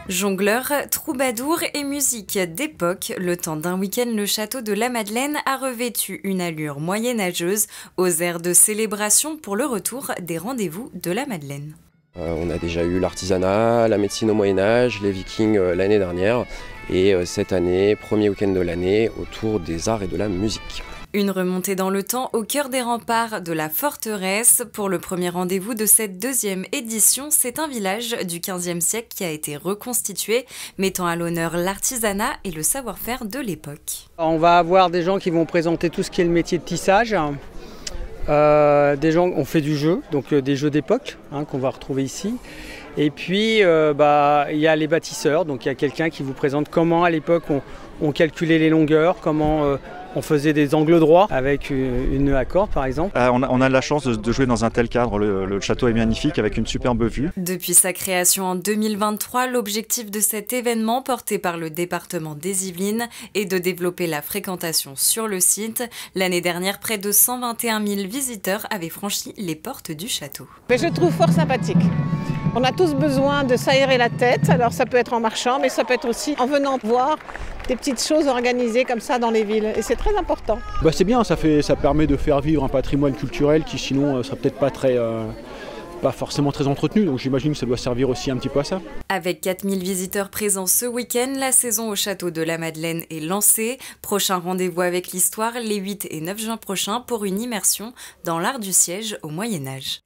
Jongleurs, troubadours et musique d'époque, le temps d'un week-end, le château de la Madeleine a revêtu une allure moyenâgeuse aux airs de célébration pour le retour des rendez-vous de la Madeleine. On a déjà eu l'artisanat, la médecine au Moyen-Âge, les Vikings l'année dernière et cette année, premier week-end de l'année, autour des arts et de la musique. Une remontée dans le temps au cœur des remparts de la forteresse. Pour le premier rendez-vous de cette deuxième édition, c'est un village du XVe siècle qui a été reconstitué, mettant à l'honneur l'artisanat et le savoir-faire de l'époque. On va avoir des gens qui vont présenter tout ce qui est le métier de tissage. Des gens ont fait du jeu, donc des jeux d'époque qu'on va retrouver ici. Et puis il y a les bâtisseurs, donc il y a quelqu'un qui vous présente comment à l'époque on calculait les longueurs, comment on faisait des angles droits avec une nœud à corde par exemple. On a la chance de jouer dans un tel cadre, le château est magnifique avec une superbe vue. Depuis sa création en 2023, l'objectif de cet événement porté par le département des Yvelines est de développer la fréquentation sur le site. L'année dernière, près de 121 000 visiteurs avaient franchi les portes du château. Mais je trouve fort sympathique. On a tous besoin de s'aérer la tête, alors ça peut être en marchant, mais ça peut être aussi en venant voir des petites choses organisées comme ça dans les villes. Et c'est très important. C'est bien, ça permet de faire vivre un patrimoine culturel qui sinon serait peut-être pas forcément très entretenu. Donc j'imagine que ça doit servir aussi un petit peu à ça. Avec 4000 visiteurs présents ce week-end, la saison au château de la Madeleine est lancée. Prochain rendez-vous avec l'histoire les 8 et 9 juin prochains pour une immersion dans l'art du siège au Moyen-Âge.